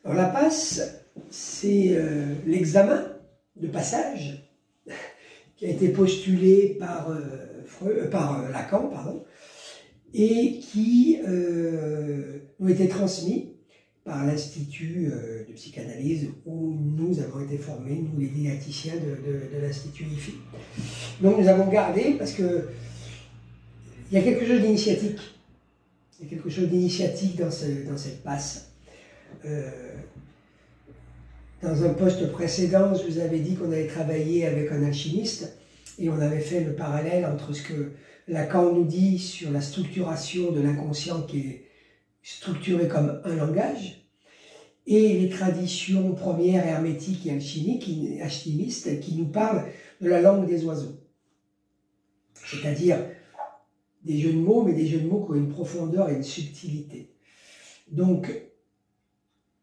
Alors la passe, c'est l'examen de passage qui a été postulé par, Lacan, pardon, et qui nous été transmis par l'Institut de psychanalyse où nous avons été formés, nous les didacticiens de l'Institut IFI. Donc nous avons gardé, parce que il y a quelque chose d'initiatique. Il y a quelque chose d'initiatique dans cette passe. Dans un poste précédent, je vous avais dit qu'on avait travaillé avec un alchimiste et on avait fait le parallèle entre ce que Lacan nous dit sur la structuration de l'inconscient qui est structuré comme un langage et les traditions premières hermétiques et alchimistes qui nous parlent de la langue des oiseaux. C'est-à-dire des jeux de mots, mais des jeux de mots qui ont une profondeur et une subtilité. Donc,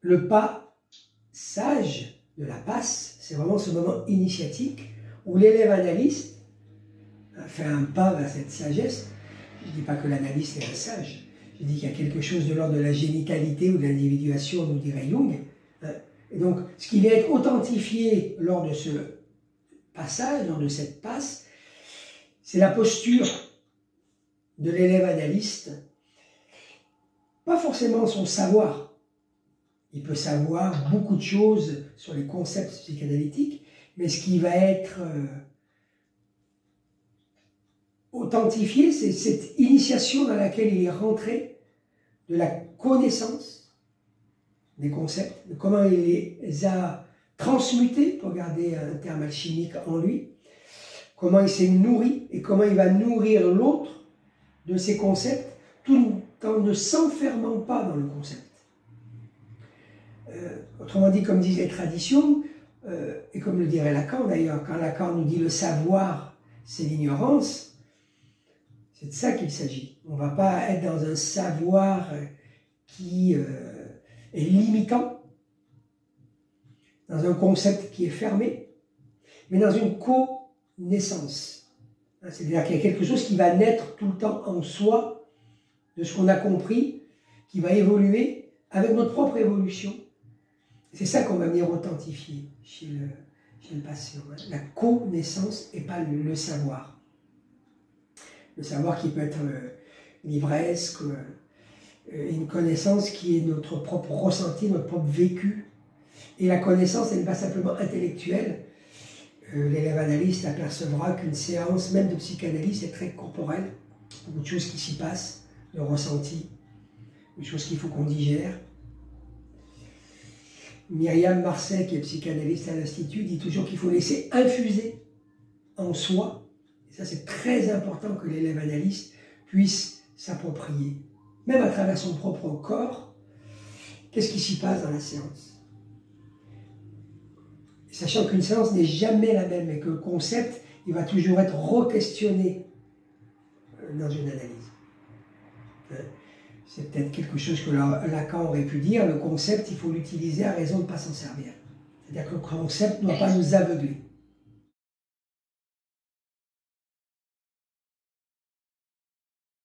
le pas sage de la passe, c'est vraiment ce moment initiatique où l'élève analyste fait un pas vers cette sagesse. Je ne dis pas que l'analyste est un sage, je dis qu'il y a quelque chose de l'ordre de la génitalité ou de l'individuation, nous dirait Jung. Et donc, ce qui vient être authentifié lors de ce passage, lors de cette passe, c'est la posture de l'élève analyste, pas forcément son savoir. Il peut savoir beaucoup de choses sur les concepts psychanalytiques, mais ce qui va être authentifié, c'est cette initiation dans laquelle il est rentré de la connaissance des concepts, de comment il les a transmutés, pour garder un terme alchimique en lui, comment il s'est nourri et comment il va nourrir l'autre de ces concepts, tout en ne s'enfermant pas dans le concept. Autrement dit, comme disent les traditions, et comme le dirait Lacan d'ailleurs, quand Lacan nous dit le savoir, c'est l'ignorance, c'est de ça qu'il s'agit. On ne va pas être dans un savoir qui est limitant, dans un concept qui est fermé, mais dans une connaissance. C'est-à-dire qu'il y a quelque chose qui va naître tout le temps en soi, de ce qu'on a compris, qui va évoluer avec notre propre évolution. C'est ça qu'on va venir authentifier chez le patient. La connaissance et pas le savoir. Le savoir qui peut être l'ivresse, une connaissance qui est notre propre ressenti, notre propre vécu. Et la connaissance, elle n'est pas simplement intellectuelle. L'élève analyste apercevra qu'une séance, même de psychanalyse, est très corporelle. Beaucoup de choses qui s'y passent, de ressenti, des choses qu'il faut qu'on digère. Myriam Marseille, qui est psychanalyste à l'Institut, dit toujours qu'il faut laisser infuser en soi. Et ça, c'est très important que l'élève analyste puisse s'approprier, même à travers son propre corps, qu'est-ce qui s'y passe dans la séance. Sachant qu'une séance n'est jamais la même et que le concept, il va toujours être re-questionné dans une analyse. C'est peut-être quelque chose que Lacan aurait pu dire, le concept, il faut l'utiliser à raison de ne pas s'en servir. C'est-à-dire que le concept ne doit pas nous aveugler.